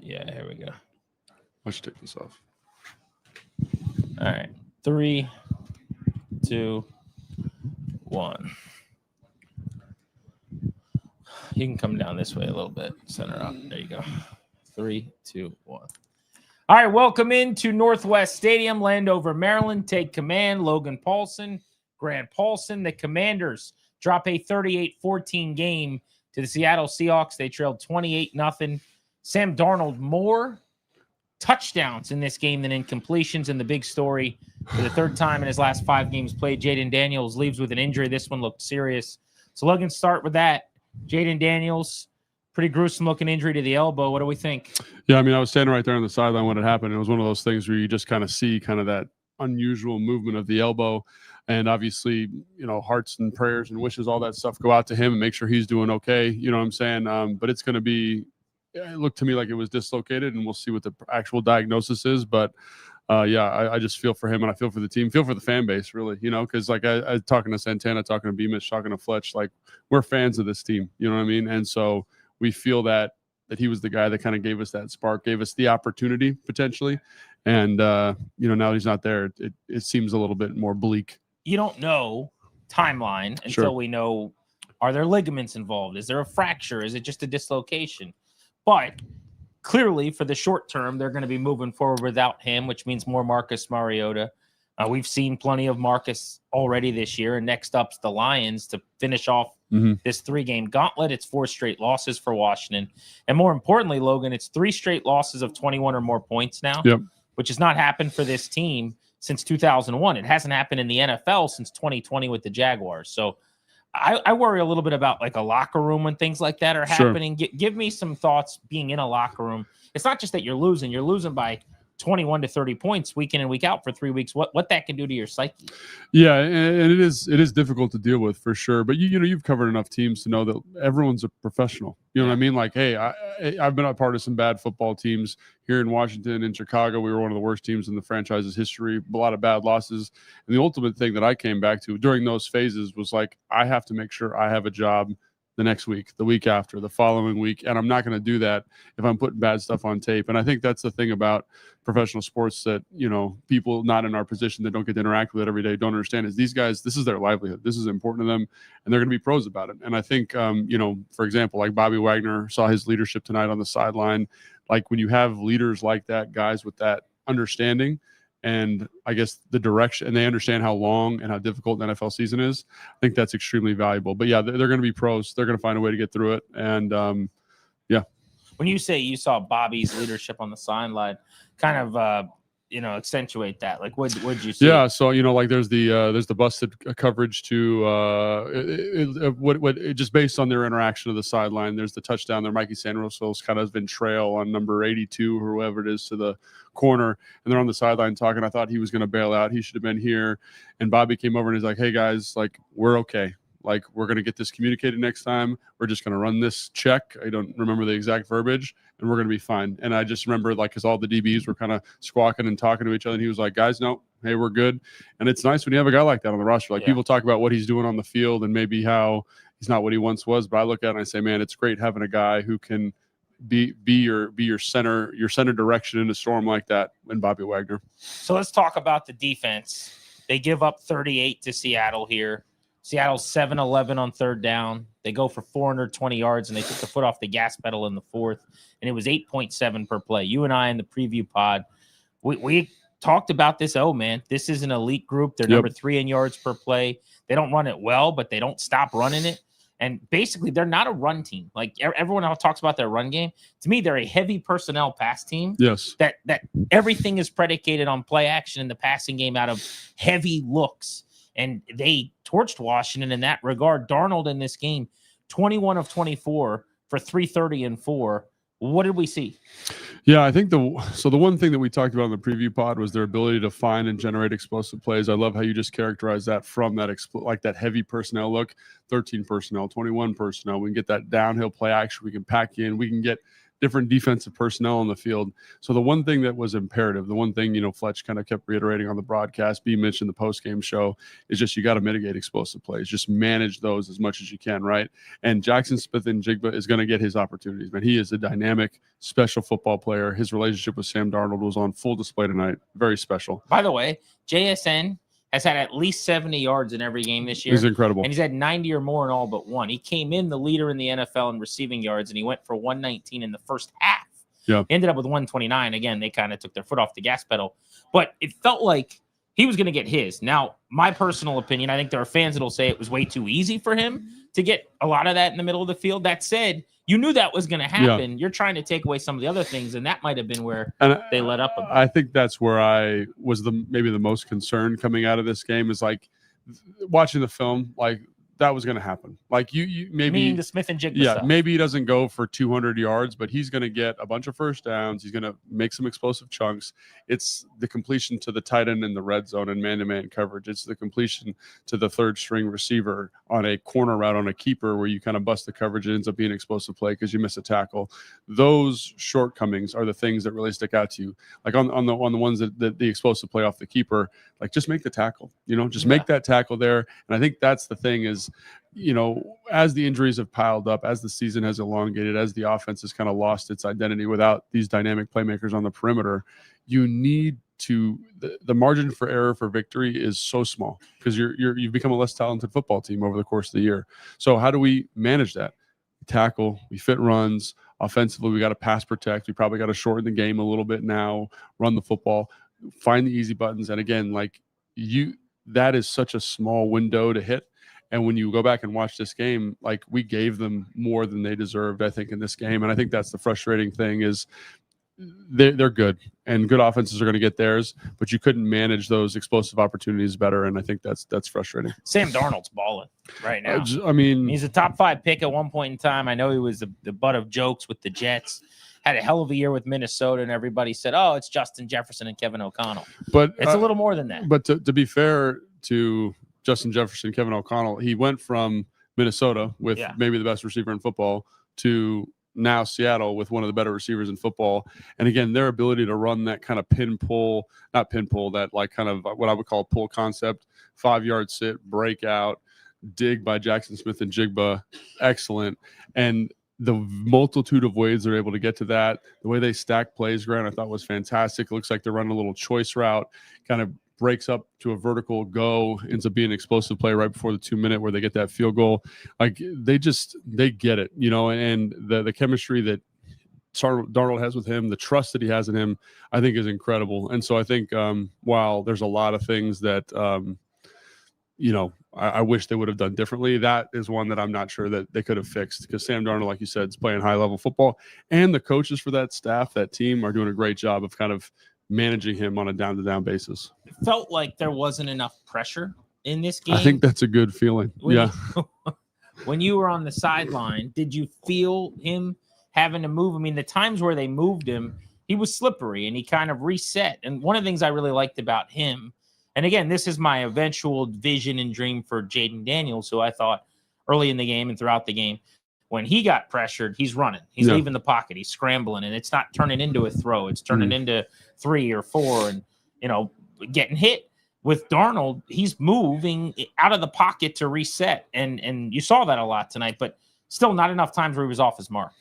Yeah, here we go. I should take this off. All right. 3, 2, 1. You can come down this way a little bit. Center up. There you go. 3, 2, 1. All right. Welcome into Northwest Stadium, Landover, Maryland. Take command. Logan Paulsen, Grant Paulsen. The Commanders drop a 38-14 game to the Seattle Seahawks. They trailed 28-0. Sam Darnold more touchdowns in this game than incompletions. And the big story, for the third time in his last 5 games played, Jaden Daniels leaves with an injury. This one looked serious. So Logan, start with that. Jaden Daniels, pretty gruesome looking injury to the elbow. What do we think? Yeah, I mean, I was standing right there on the sideline when it happened. It was one of those things where you just kind of see kind of that unusual movement of the elbow. And obviously, hearts and prayers and wishes, all that stuff go out to him and make sure he's doing okay. You know what I'm saying? But it's going to be, it looked to me like it was dislocated, and we'll see what the actual diagnosis is. But I just feel for him, and I feel for the team, feel for the fan base, really, because like I talking to Santana, talking to Beamish, talking to Fletch, like we're fans of this team, you know what I mean? And so we feel that he was the guy that kind of gave us that spark, gave us the opportunity potentially. And, now he's not there. It seems a little bit more bleak. You don't know timeline until we know, are there ligaments involved? Is there a fracture? Is it just a dislocation? But clearly, for the short term, they're going to be moving forward without him, which means more Marcus Mariota. We've seen plenty of Marcus already this year, and next up's the Lions to finish off this 3-game gauntlet. It's 4 straight losses for Washington. And more importantly, Logan, it's 3 straight losses of 21 or more points now, which has not happened for this team since 2001. It hasn't happened in the NFL since 2020 with the Jaguars. So I worry a little bit about like a locker room when things like that are happening. Give me some thoughts being in a locker room. It's not just that you're losing by 21 to 30 points week in and week out for 3 weeks. What that can do to your psyche. Yeah, and it is difficult to deal with for sure. But you've covered enough teams to know that everyone's a professional. You know what I mean? Like, hey, I've been a part of some bad football teams here in Washington, in Chicago. We were one of the worst teams in the franchise's history. A lot of bad losses. And the ultimate thing that I came back to during those phases was like, I have to make sure I have a job the next week, the week after, the following week. And I'm not going to do that if I'm putting bad stuff on tape. And I think that's the thing about professional sports that, people not in our position that don't get to interact with it every day don't understand is these guys, this is their livelihood. This is important to them, and they're going to be pros about it. And I think, for example, like Bobby Wagner saw his leadership tonight on the sideline. Like when you have leaders like that, guys with that understanding, and I guess the direction, and they understand how long and how difficult the NFL season is, I think that's extremely valuable. But yeah, they're going to be pros. They're going to find a way to get through it. And when you say you saw Bobby's leadership on the sideline, kind of accentuate that. Like what'd you see? Yeah, so like there's the busted coverage to just based on their interaction of the sideline. There's the touchdown there. Mikey Sanrosov's kind of been trail on number 82 or whoever it is to the corner, and they're on the sideline talking. I thought he was going to bail out. He should have been here. And Bobby came over and he's like, "Hey guys, like we're okay. Like we're going to get this communicated next time. We're just going to run this check." I don't remember the exact verbiage, and we're going to be fine. And I just remember because all the DBs were kind of squawking and talking to each other, and he was like, "Guys, no, hey, we're good." And it's nice when you have a guy like that on the roster. Like people talk about what he's doing on the field and maybe how he's not what he once was, but I look at it and I say, man, it's great having a guy who can be your center direction in a storm like that in Bobby Wagner. So let's talk about the defense. They give up 38 to Seattle here. Seattle's 7-11 on third down. They go for 420 yards, and they took the foot off the gas pedal in the fourth, and it was 8.7 per play. You and I in the preview pod, we talked about this. Oh, man, this is an elite group. They're number 3 in yards per play. They don't run it well, but they don't stop running it. And basically, they're not a run team. Like everyone else talks about their run game. To me, they're a heavy personnel pass team. Yes. That everything is predicated on play action in the passing game out of heavy looks. And they torched Washington in that regard. Darnold in this game, 21 of 24 for 330 and 4. What did we see? Yeah, I think the one thing that we talked about in the preview pod was their ability to find and generate explosive plays. I love how you just characterized that from that like that heavy personnel look, 13 personnel, 21 personnel. We can get that downhill play action. We can pack in. We can get different defensive personnel on the field. So the one thing that was imperative, the one thing, Fletch kind of kept reiterating on the broadcast, B mentioned the post-game show, is just you got to mitigate explosive plays. Just manage those as much as you can, right? And Jackson Smith and Jigba is going to get his opportunities, man. He is a dynamic, special football player. His relationship with Sam Darnold was on full display tonight. Very special. By the way, JSN has had at least 70 yards in every game this year. He's incredible. And he's had 90 or more in all but one. He came in the leader in the NFL in receiving yards, and he went for 119 in the first half. Yeah. He ended up with 129. Again, they kind of took their foot off the gas pedal. But it felt like he was going to get his. Now, my personal opinion, I think there are fans that will say it was way too easy for him to get a lot of that in the middle of the field. That said, you knew that was going to happen. Yeah. You're trying to take away some of the other things, and that might have been where they let up a bit. I think that's where I was maybe the most concerned coming out of this game, is like watching the film, like that was going to happen. Like you maybe the Smith and Jigba stuff. stuff. Maybe he doesn't go for 200 yards, but he's going to get a bunch of first downs. He's going to make some explosive chunks. It's the completion to the tight end in the red zone and man-to-man coverage. It's the completion to the third string receiver on a corner route on a keeper where you kind of bust the coverage. It ends up being an explosive play because you miss a tackle. Those shortcomings are the things that really stick out to you. Like on the ones that the explosive play off the keeper, like just make the tackle, just make that tackle there. And I think that's the thing is, as the injuries have piled up, as the season has elongated, as the offense has kind of lost its identity without these dynamic playmakers on the perimeter, you need to the margin for error for victory is so small because you've become a less talented football team over the course of the year. So how do we manage that? We tackle, we fit runs. Offensively, we got to pass protect. We probably got to shorten the game a little bit now, run the football, find the easy buttons. And again, that is such a small window to hit. And when you go back and watch this game, like we gave them more than they deserved, I think, in this game. And I think that's the frustrating thing is they're good and good offenses are going to get theirs, but you couldn't manage those explosive opportunities better. And I think that's frustrating. Sam Darnold's balling right now. I mean, he's a top 5 pick at one point in time. I know he was the butt of jokes with the Jets. Had a hell of a year with Minnesota, and everybody said, "Oh, it's Justin Jefferson and Kevin O'Connell." But it's a little more than that. But to be fair to Justin Jefferson, Kevin O'Connell, he went from Minnesota with maybe the best receiver in football to now Seattle with one of the better receivers in football. And again, their ability to run that kind of that like kind of what I would call pull concept, 5-yard sit, breakout, dig by Jackson Smith and Jigba, excellent. And the multitude of ways they're able to get to that, the way they stack plays, Grant, I thought was fantastic. It looks like they're running a little choice route, kind of breaks up to a vertical go, ends up being an explosive play right before the 2-minute where they get that field goal. Like they get it, and the chemistry that Darnold has with him, the trust that he has in him, I think is incredible. And so I think while there's a lot of things that, I wish they would have done differently, that is one that I'm not sure that they could have fixed because Sam Darnold, like you said, is playing high-level football. And the coaches for that staff, that team, are doing a great job of kind of managing him on a down-to-down basis. It felt like there wasn't enough pressure in this game. I think that's a good feeling. When you were on the sideline, did you feel him having to move? I mean, the times where they moved him, he was slippery and he kind of reset. And one of the things I really liked about him, and again, this is my eventual vision and dream for Jaden Daniels, who I thought early in the game and throughout the game, when he got pressured, he's running. He's leaving the pocket. He's scrambling, and it's not turning into a throw. It's turning into 3 or 4 and, getting hit. With Darnold, he's moving out of the pocket to reset, and you saw that a lot tonight, but still not enough times where he was off his mark.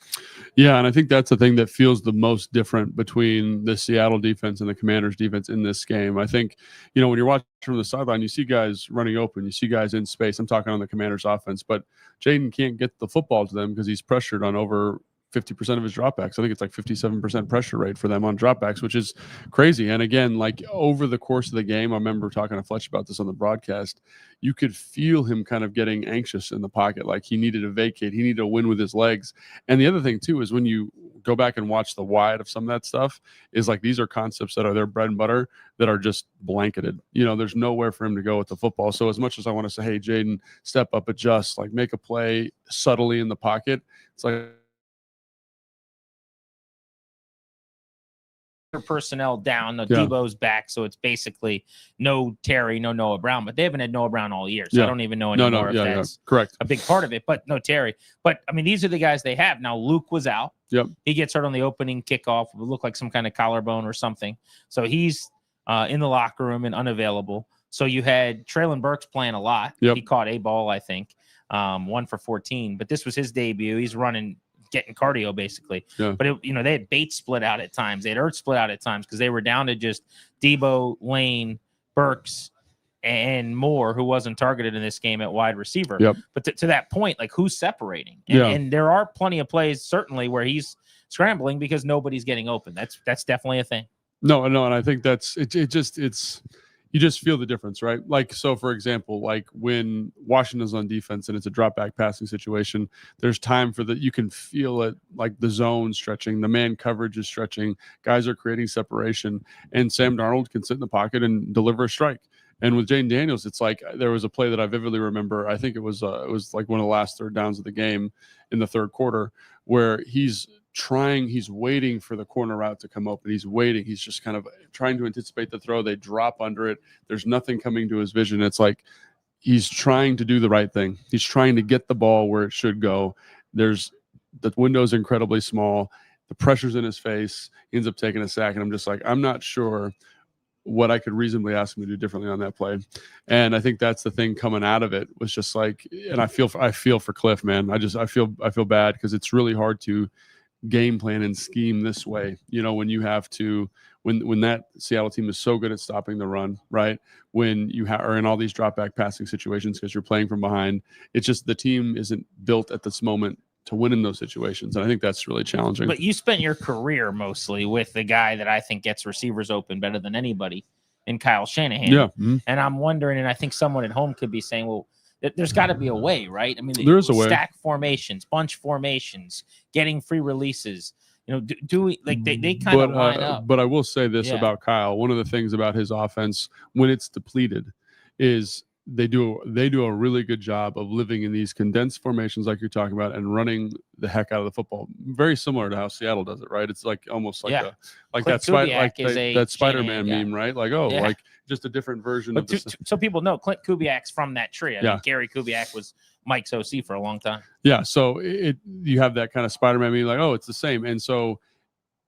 Yeah, and I think that's the thing that feels the most different between the Seattle defense and the Commanders defense in this game. I think, when you're watching from the sideline, you see guys running open, you see guys in space. I'm talking on the Commanders offense, but Jaden can't get the football to them because he's pressured on over 50% of his dropbacks. I think it's like 57% pressure rate for them on dropbacks, which is crazy. And again, like over the course of the game, I remember talking to Fletch about this on the broadcast, you could feel him kind of getting anxious in the pocket. Like he needed to vacate. He needed to win with his legs. And the other thing too, is when you go back and watch the wide of some of that stuff, is like, these are concepts that are their bread and butter that are just blanketed. There's nowhere for him to go with the football. So as much as I want to say, hey, Jaden, step up, adjust, like make a play subtly in the pocket, it's like, personnel down. Debo's back, so it's basically no Terry, no Noah Brown. But they haven't had Noah Brown all year, so I don't even know anymore if that's correct. a big part of it. But no Terry. But, I mean, these are the guys they have. Now, Luke was out. Yep. He gets hurt on the opening kickoff. It would look like some kind of collarbone or something. So he's in the locker room and unavailable. So you had Treylon Burks playing a lot. Yep. He caught a ball, I think, 1 for 14. But this was his debut. He's getting cardio basically. Yeah. But they had Bates split out at times. They had Ertz split out at times because they were down to just Debo, Lane, Burks, and Moore, who wasn't targeted in this game at wide receiver. Yep. But to that point, like, who's separating? And there are plenty of plays certainly where he's scrambling because nobody's getting open. That's definitely a thing. No, and I think that's it. You just feel the difference, right? Like, so for example, like when Washington's on defense and it's a drop back passing situation, there's time for you can feel it, like the zone stretching, the man coverage is stretching, guys are creating separation, and Sam Darnold can sit in the pocket and deliver a strike. And with Jaden Daniels, it's like there was a play that I vividly remember. I think it was like one of the last third downs of the game in the third quarter where he's waiting for the corner route to come open. He's waiting. He's just kind of trying to anticipate the throw. They drop under it. There's nothing coming to his vision. It's like he's trying to do the right thing. He's trying to get the ball where it should go. The window's incredibly small. The pressure's in his face. He ends up taking a sack. And I'm just like, I'm not sure what I could reasonably ask him to do differently on that play. And I think that's the thing coming out of it was just like, and I feel for Cliff, man. I feel bad because it's really hard to game plan and scheme this way, when you have to, when that Seattle team is so good at stopping the run, right? When you are in all these drop back passing situations because you're playing from behind, it's just the team isn't built at this moment to win in those situations. And I think that's really challenging. But you spent your career mostly with the guy that I think gets receivers open better than anybody in Kyle Shanahan. Yeah. Mm-hmm. And I'm wondering, and I think someone at home could be saying, well, there's got to be a way, right? I mean, there is a way. Stack formations, bunch formations, getting free releases. Do we like they kind of line up? But I will say this about Kyle. One of the things about his offense when it's depleted is they do a really good job of living in these condensed formations like you're talking about and running the heck out of the football. Very similar to how Seattle does it, right? It's like almost like that Spider-Man meme, right? Like like just a different version but of so people know Clint Kubiak's from that tree. I mean, Gary Kubiak was Mike's OC for a long time. Yeah, so you have that kind of Spider-Man meme, like, it's the same. And so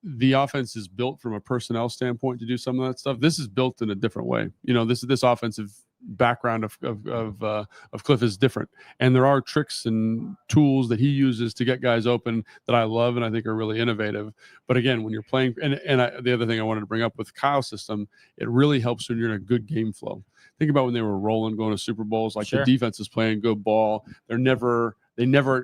the offense is built from a personnel standpoint to do some of that stuff. This is built in a different way. This offensive background of Cliff is different, and there are tricks and tools that he uses to get guys open that I love and I think are really innovative. But again, when you're playing, the other thing I wanted to bring up with Kyle's system, it really helps when you're in a good game flow. Think about when they were rolling, going to Super Bowls, like the defense is playing good ball. They never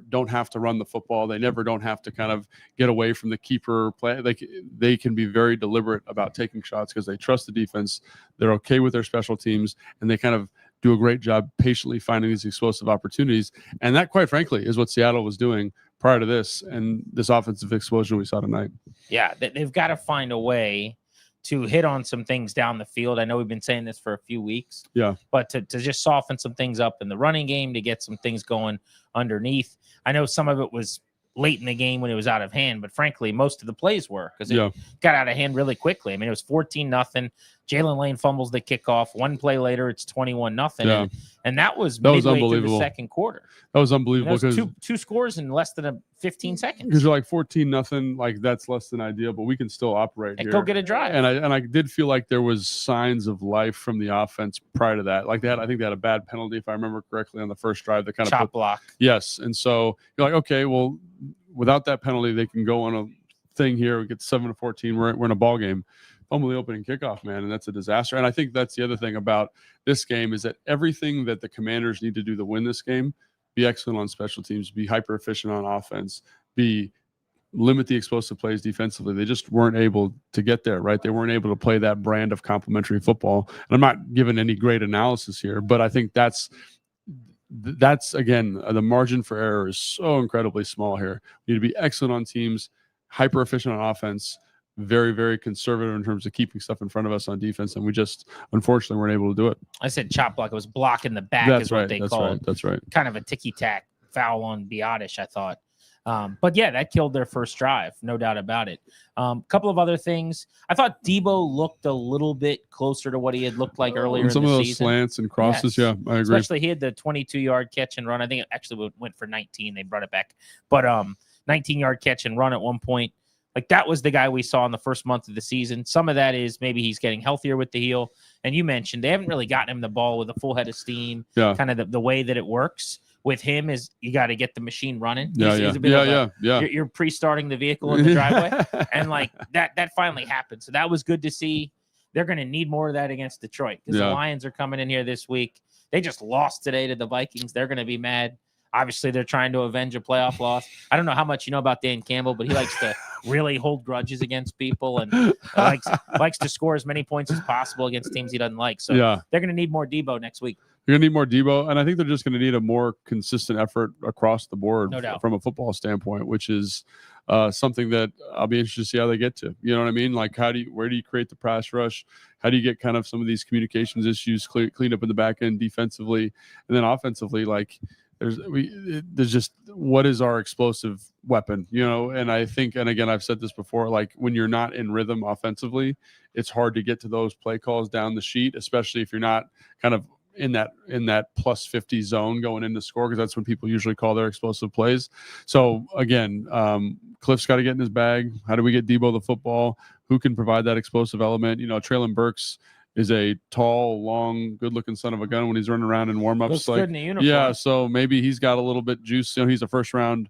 don't have to run the football. They never don't have to kind of get away from the keeper play. They can be very deliberate about taking shots because they trust the defense. They're okay with their special teams, and they kind of do a great job patiently finding these explosive opportunities. And that, quite frankly, is what Seattle was doing prior to this and this offensive explosion we saw tonight. Yeah, they've got to find a way to hit on some things down the field. I know we've been saying this for a few weeks. Yeah. But to just soften some things up in the running game, to get some things going underneath. I know some of it was late in the game when it was out of hand, but frankly, most of the plays were because it got out of hand really quickly. I mean, it was 14-0. Jalen Lane fumbles the kickoff. One play later, it's 21-0. Yeah. And that was midway through the second quarter. That was unbelievable because two scores in less than 15 seconds. Because you're like 14-0, like that's less than ideal, but we can still operate here. Go get a drive. And I did feel like there was signs of life from the offense prior to that. Like I think they had a bad penalty, if I remember correctly, on the first drive. That kind of block. Yes, and so you're like, okay, well, without that penalty, they can go on a thing here. We get 7-14. We're in a ball game. Fumble the opening kickoff, man, and that's a disaster. And I think that's the other thing about this game is that everything that the Commanders need to do to win this game, be excellent on special teams, be hyper efficient on offense, limit the explosive plays defensively. They just weren't able to get there, right? They weren't able to play that brand of complementary football. And I'm not giving any great analysis here, but I think that's again, the margin for error is so incredibly small here. We need to be excellent on teams, hyper efficient on offense, very, very conservative in terms of keeping stuff in front of us on defense, and we just unfortunately weren't able to do it. I said chop block. It was block in the back. That's is right. What they That's called. right. That's right. Kind of a ticky tack foul on Biotish, I thought. But yeah, that killed their first drive, no doubt about it. Couple of other things. I thought Debo looked a little bit closer to what he had looked like earlier in the season. Some of those slants and crosses, yes. I agree. Especially he had the 22-yard catch and run. I think it actually went for 19. They brought it back. But 19-yard catch and run at one point. Like that was the guy we saw in the first month of the season. Some of that is maybe he's getting healthier with the heel. And you mentioned they haven't really gotten him the ball with a full head of steam. Yeah. Kind of the way that it works with him is you got to get the machine running. You're pre-starting the vehicle in the driveway. And like that finally happened. So that was good to see. They're going to need more of that against Detroit because the Lions are coming in here this week. They just lost today to the Vikings. They're going to be mad. Obviously, they're trying to avenge a playoff loss. I don't know how much you know about Dan Campbell, but he likes to really hold grudges against people and likes to score as many points as possible against teams he doesn't like. So they're going to need more Debo next week. You're going to need more Debo, and I think they're just going to need a more consistent effort across the board from a football standpoint, which is something that I'll be interested to see how they get to. You know what I mean? Like, where do you create the pass rush? How do you get kind of some of these communications issues cleaned up in the back end defensively, and then offensively, like – there's just what is our explosive weapon, and I think, and again, I've said this before, like when you're not in rhythm offensively, it's hard to get to those play calls down the sheet, especially if you're not kind of in that plus 50 zone going into score, because that's when people usually call their explosive plays. So again, Cliff's got to get in his bag. How do we get Debo the football? Who can provide that explosive element? Traylon Burks is a tall, long, good-looking son of a gun when he's running around in warm-ups. Looks good in the uniform. Yeah, so maybe he's got a little bit juice. He's a first-round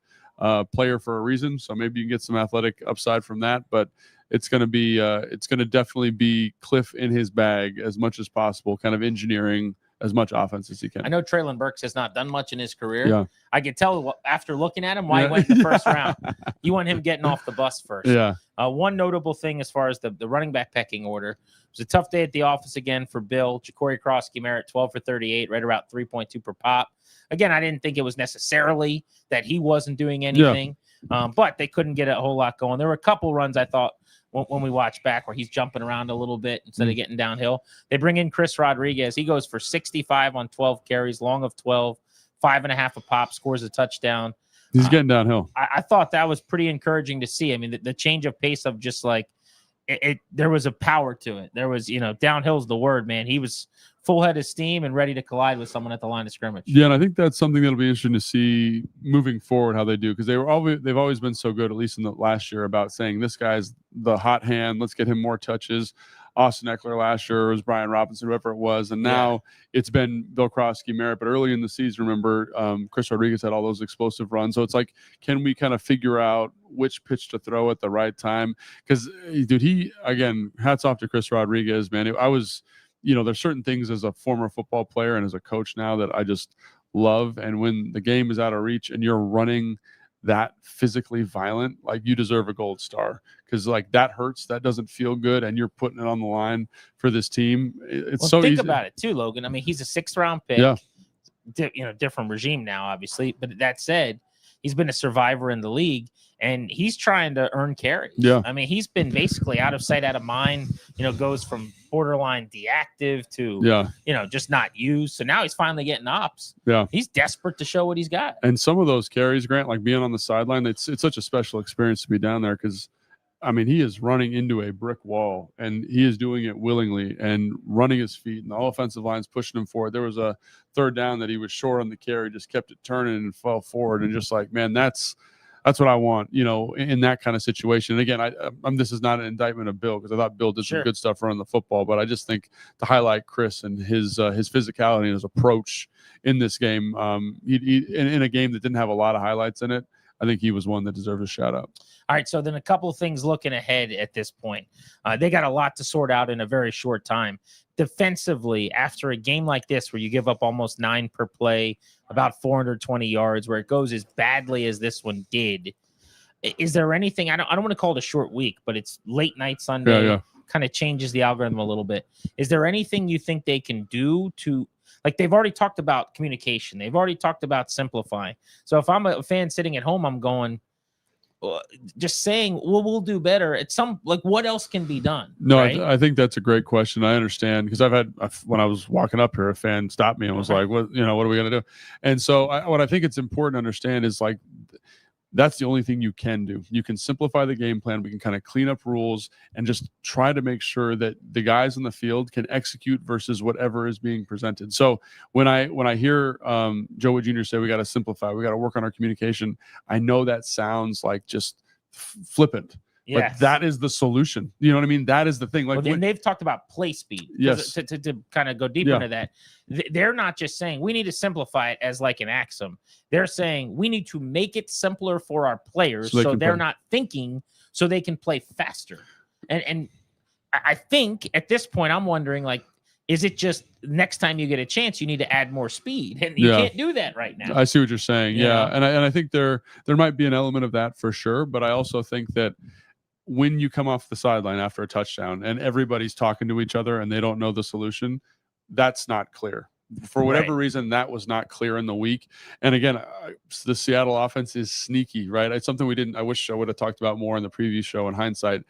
player for a reason, so maybe you can get some athletic upside from that. But it's going to definitely be Cliff in his bag as much as possible, kind of engineering as much offense as he can. I know Traylon Burks has not done much in his career. Yeah. I could tell after looking at him why he went in the first round. You want him getting off the bus first. Yeah. One notable thing as far as the running back pecking order, it was a tough day at the office again for Bill. Ja'Cory Krosky-Merritt, 12 for 38, right around 3.2 per pop. Again, I didn't think it was necessarily that he wasn't doing anything, but they couldn't get a whole lot going. There were a couple runs I thought when we watch back where he's jumping around a little bit instead of getting downhill. They bring in Chris Rodriguez. He goes for 65 on 12 carries, long of 12, 5.5 a pop, scores a touchdown. He's getting downhill. I thought that was pretty encouraging to see. I mean, the change of pace of just like there was a power to it. There was, downhill's the word, man. He was full head of steam and ready to collide with someone at the line of scrimmage. Yeah, and I think that's something that'll be interesting to see moving forward how they do, because they've always been so good, at least in the last year, about saying this guy's the hot hand. Let's get him more touches. Austin Eckler last year, was Brian Robinson, whoever it was, and now it's been Bill Krosky-Merritt. But early in the season, remember, Chris Rodriguez had all those explosive runs. So it's like, can we kind of figure out which pitch to throw at the right time? Because, dude, again, hats off to Chris Rodriguez, man. There's certain things as a former football player and as a coach now that I just love. And when the game is out of reach and you're running that physically violent, like, you deserve a gold star, because like that hurts, that doesn't feel good, and you're putting it on the line for this team. It's so think easy. About it too, Logan. I mean, he's a 6th-round pick. Different regime now, obviously, but that said, he's been a survivor in the league, and he's trying to earn carries. Yeah. I mean, he's been basically out of sight, out of mind, goes from borderline deactive to, just not used. So now he's finally getting ops. Yeah. He's desperate to show what he's got. And some of those carries, Grant, like being on the sideline, it's such a special experience to be down there, because, I mean, he is running into a brick wall, and he is doing it willingly and running his feet, and the offensive line's pushing him forward. There was a 3rd down that he was short on the carry, just kept it turning and fell forward, and just like, man, that's what I want, in that kind of situation. And again, this is not an indictment of Bill, because I thought Bill did some good stuff running the football, but I just think to highlight Chris and his physicality and his approach in this game, in a game that didn't have a lot of highlights in it, I think he was one that deserves a shout out. All right, so then a couple of things looking ahead at this point. They got a lot to sort out in a very short time. Defensively, after a game like this where you give up almost 9 per play, about 420 yards, where it goes as badly as this one did, is there anything? I don't want to call it a short week, but it's late night Sunday. Kind of changes the algorithm a little bit. Is there anything you think they can do to, like, they've already talked about communication, they've already talked about simplifying. So if I'm a fan sitting at home, I'm going, just saying, well, we'll do better at some, like, what else can be done? No, right? I think that's a great question. I understand, because when I was walking up here, a fan stopped me and was like, what are we going to do? And so what I think it's important to understand is, like, that's the only thing you can do. You can simplify the game plan. We can kind of clean up rules and just try to make sure that the guys in the field can execute versus whatever is being presented. So when I hear Joe Wood Jr. say we got to simplify, we got to work on our communication, I know that sounds like just flippant. Yes. But that is the solution. You know what I mean? That is the thing. Like, well, they've talked about play speed. Yes. To kind of go deeper into that, they're not just saying we need to simplify it as like an axiom. They're saying we need to make it simpler for our players so they're not thinking, so they can play faster. And I think at this point, I'm wondering, like, is it just next time you get a chance, you need to add more speed? And you can't do that right now. I see what you're saying. Yeah. And I think there might be an element of that for sure. But I also think that when you come off the sideline after a touchdown and everybody's talking to each other and they don't know the solution, that's not clear. For whatever reason, that was not clear in the week. And again, the Seattle offense is sneaky, right? It's something I wish I would have talked about more in the preview show in hindsight.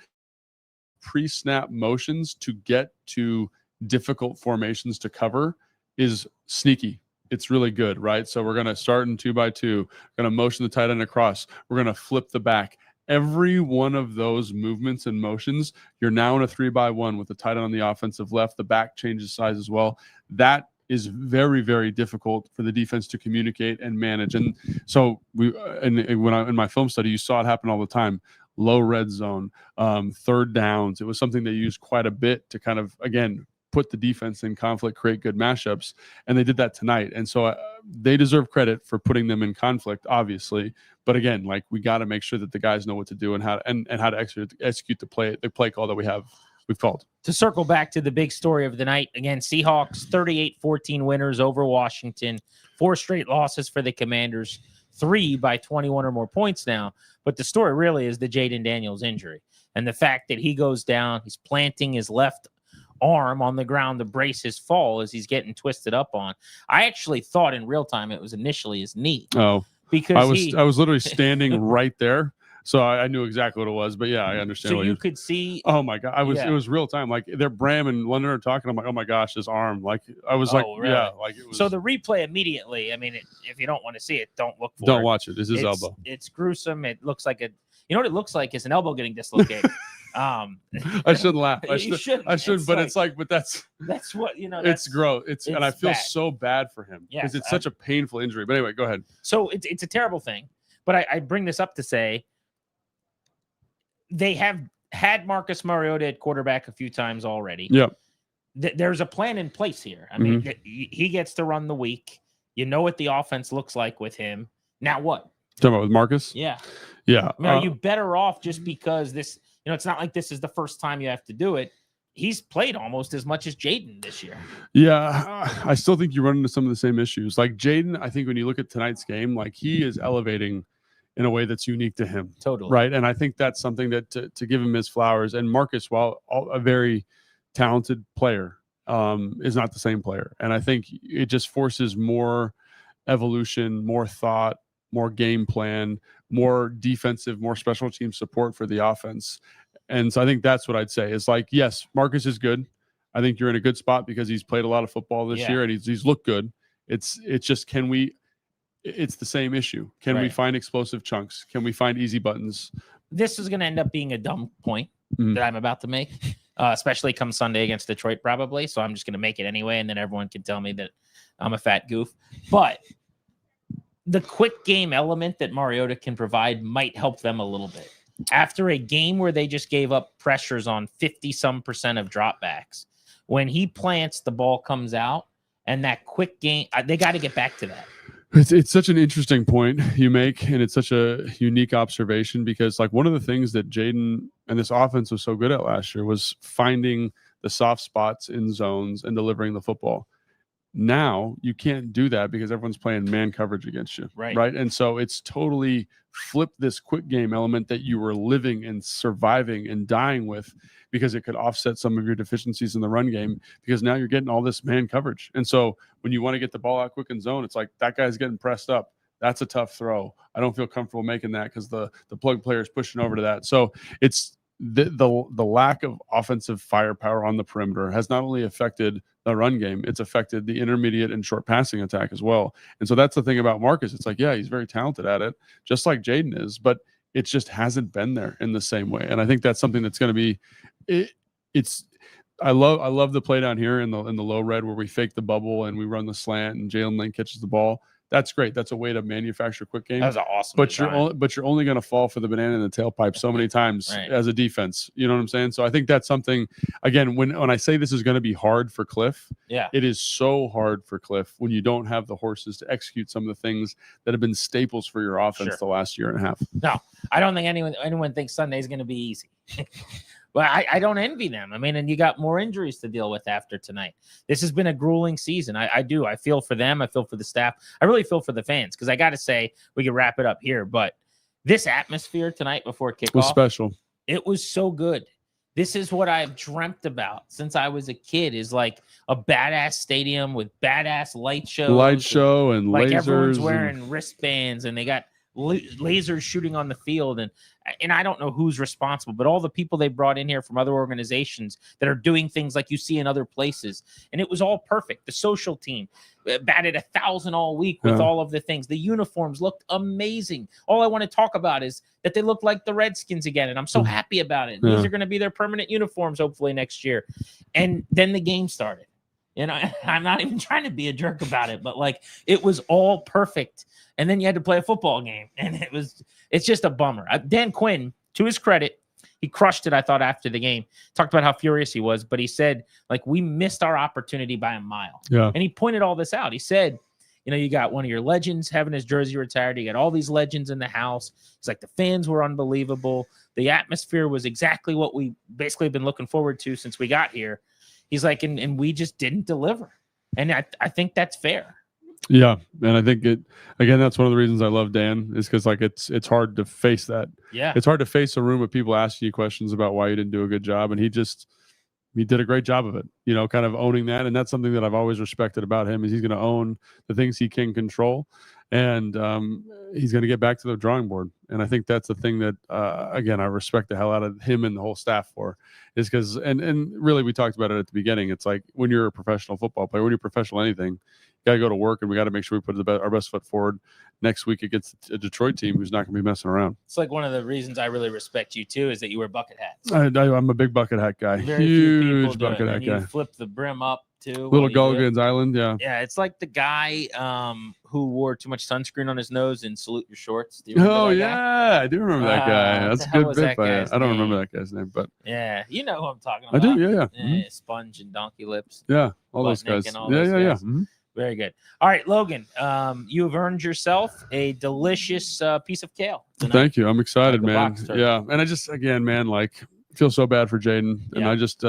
Pre-snap motions to get to difficult formations to cover is sneaky. It's really good, right? So we're going to start in 2x2, going to motion the tight end across. We're going to flip the back. Every one of those movements and motions, you're now in a 3x1 with the tight end on the offensive left. The back changes size as well. That is very, very difficult for the defense to communicate and manage. And so in my film study, you saw it happen all the time. Low red zone, third downs. It was something they used quite a bit to kind of, again, put the defense in conflict, create good matchups. And they did that tonight. And so they deserve credit for putting them in conflict, obviously. But again, like, we got to make sure that the guys know what to do and how to execute the play call that we've called. To circle back to the big story of the night, again, Seahawks 38-14 winners over Washington, 4 straight losses for the Commanders, 3 by 21 or more points now. But the story really is the Jaden Daniels injury and the fact that he goes down, he's planting his left arm on the ground to brace his fall as he's getting twisted up on. I actually thought in real time it was initially his knee. Oh, because I was literally standing right there. So I knew exactly what it was, but yeah, I understand. So you could see. Oh my God, it was real time. Like, they're Bram and London are talking. I'm like, oh my gosh, his arm. Like, I was really? Yeah, like it was. So the replay immediately. I mean, if you don't want to see it, don't look for it. Don't watch it. It's his elbow. It's gruesome. It looks like you know what it looks like is an elbow getting dislocated. I shouldn't laugh. I shouldn't. But that's what It's gross. And I feel so bad for him because it's such a painful injury. But anyway, go ahead. So it's a terrible thing. But I bring this up to say they have had Marcus Mariota at quarterback a few times already. Yeah. There's a plan in place here. I mean, he gets to run the week. You know what the offense looks like with him. Now what? Talking about with Marcus? Yeah. Yeah. I mean, are you better off just because this? It's not like this is the first time you have to do it. He's played almost as much as Jaden this year. Yeah, I still think you run into some of the same issues. Like Jaden, I think when you look at tonight's game, like, he is elevating in a way that's unique to him. Totally. Right. And I think that's something that to give him his flowers. And Marcus, while a very talented player, is not the same player. And I think it just forces more evolution, more thought, more game plan, more defensive, more special team support for the offense. And so I think that's what I'd say is, like, yes, Marcus is good. I think you're in a good spot because he's played a lot of football this year and he's looked good. It's just, it's the same issue. Can we find explosive chunks? Can we find easy buttons? This is going to end up being a dumb point that I'm about to make, especially come Sunday against Detroit, probably. So I'm just going to make it anyway. And then everyone can tell me that I'm a fat goof. But the quick game element that Mariota can provide might help them a little bit. After a game where they just gave up pressures on 50-some% of dropbacks, when he plants, the ball comes out, and that quick game, they got to get back to that. It's such an interesting point you make, and it's such a unique observation because, like, one of the things that Jaden and this offense was so good at last year was finding the soft spots in zones and delivering the football. Now you can't do that because everyone's playing man coverage against you. Right. And so it's totally flipped this quick game element that you were living and surviving and dying with because it could offset some of your deficiencies in the run game because now you're getting all this man coverage. And so when you want to get the ball out quick in zone, it's like that guy's getting pressed up. That's a tough throw. I don't feel comfortable making that because the plug player is pushing over to that. So it's the lack of offensive firepower on the perimeter has not only affected the run game, it's affected the intermediate and short passing attack as well. And so that's the thing about Marcus. It's like, yeah, he's very talented at it, just like Jaden is, but it just hasn't been there in the same way. And I think that's something that's going to be I love the play down here in the low red where we fake the bubble and we run the slant and Jalen Lane catches the ball. That's great. That's a way to manufacture quick game. That was awesome. But you're only going to fall for the banana in the tailpipe so many times as a defense. You know what I'm saying? So I think that's something. Again, when I say this is going to be hard for Cliff, it is so hard for Cliff when you don't have the horses to execute some of the things that have been staples for your offense the last year and a half. No, I don't think anyone thinks Sunday is going to be easy. Well, I don't envy them. I mean, and you got more injuries to deal with after tonight. This has been a grueling season. I do. I feel for them. I feel for the staff. I really feel for the fans because I got to say, we can wrap it up here. But this atmosphere tonight before kickoff was special. It was so good. This is what I've dreamt about since I was a kid, is like a badass stadium with badass light show and like lasers. Everyone's wearing wristbands and they got lasers shooting on the field, and I don't know who's responsible, but all the people they brought in here from other organizations that are doing things like you see in other places, and it was all perfect. The social team batted 1,000 all week with all of the things. The uniforms looked amazing. All I want to talk about is that they look like the Redskins again, and I'm so happy about it. These are going to be their permanent uniforms hopefully next year. And then the game started. You know, I'm not even trying to be a jerk about it, but like it was all perfect. And then you had to play a football game, and it's just a bummer. Dan Quinn, to his credit, he crushed it, I thought, after the game. Talked about how furious he was, but he said, like, we missed our opportunity by a mile. Yeah. And he pointed all this out. He said, you know, you got one of your legends having his jersey retired. You got all these legends in the house. It's like the fans were unbelievable. The atmosphere was exactly what we basically have been looking forward to since we got here. He's like, and we just didn't deliver. And I think that's fair. Yeah, and I think that's one of the reasons I love Dan, is because like it's hard to face that. Yeah, it's hard to face a room of people asking you questions about why you didn't do a good job, and he did a great job of it. You know, kind of owning that, and that's something that I've always respected about him, is he's going to own the things he can control, and he's going to get back to the drawing board. And I think that's the thing that again I respect the hell out of him and the whole staff for, is because and really we talked about it at the beginning. It's like when you're a professional football player, when you're professional anything, got to go to work, and we got to make sure we put our best foot forward next week against a Detroit team who's not going to be messing around. It's like one of the reasons I really respect you too, is that you wear bucket hats. I'm a big bucket hat guy. Huge bucket hat guy. You flip the brim up too. Little Gulligan's Island, yeah. Yeah, it's like the guy who wore too much sunscreen on his nose and Salute Your Shorts. Do you remember that guy? I do remember that guy. That's a good bit, but I don't remember that guy's name. But yeah, you know who I'm talking about. I do, yeah. Mm-hmm. Sponge and Donkey Lips. Yeah, all those guys. Yeah. Mm-hmm. Very good. All right, Logan, you have earned yourself a delicious piece of kale tonight. Thank you. I'm excited, man. Yeah, and I just, again, man, like, feel so bad for Jaden. And I just,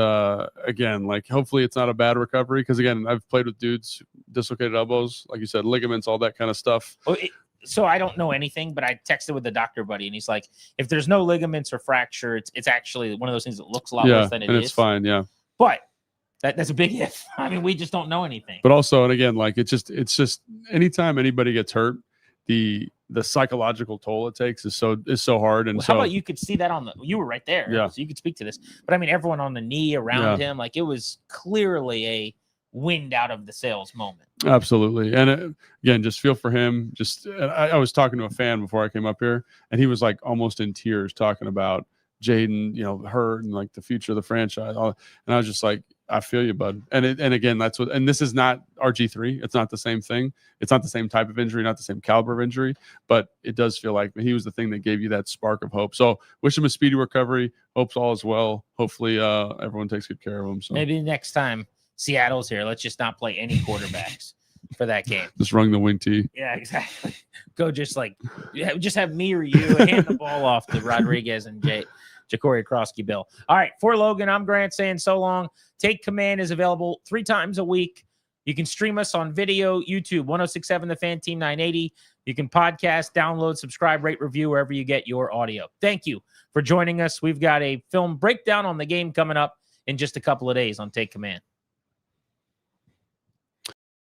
again, like, hopefully it's not a bad recovery, because, again, I've played with dudes, dislocated elbows, like you said, ligaments, all that kind of stuff. Well, so I don't know anything, but I texted with the doctor buddy, and he's like, if there's no ligaments or fracture, it's actually one of those things that looks a lot worse than it is. And it's fine, yeah. But that's a big if. I mean, we just don't know anything. But also, and again, like it's just anytime anybody gets hurt, the psychological toll it takes is so hard. And how about you could see that you were right there, yeah. So you could speak to this. But I mean, everyone on the knee around him, like it was clearly a wind out of the sails moment. Absolutely. And again, just feel for him. I was talking to a fan before I came up here, and he was like almost in tears talking about Jaden, you know, hurt and like the future of the franchise. And I was just like, I feel you, bud. And again, that's what, and this is not RG3. It's not the same thing. It's not the same type of injury, not the same caliber of injury, but it does feel like he was the thing that gave you that spark of hope. So wish him a speedy recovery. Hopes all is well. Hopefully everyone takes good care of him. So maybe next time Seattle's here, let's just not play any quarterbacks for that game. Just rung the wing tee. Yeah, exactly. Go just have me or you hand the ball off to Rodriguez and Ja'Cory Krosky-Bill. All right, for Logan, I'm Grant saying so long. Take Command is available 3 times a week. You can stream us on video, YouTube, 1067 The Fan, Team 980. You can podcast, download, subscribe, rate, review wherever you get your audio. Thank you for joining us. We've got a film breakdown on the game coming up in just a couple of days on Take Command.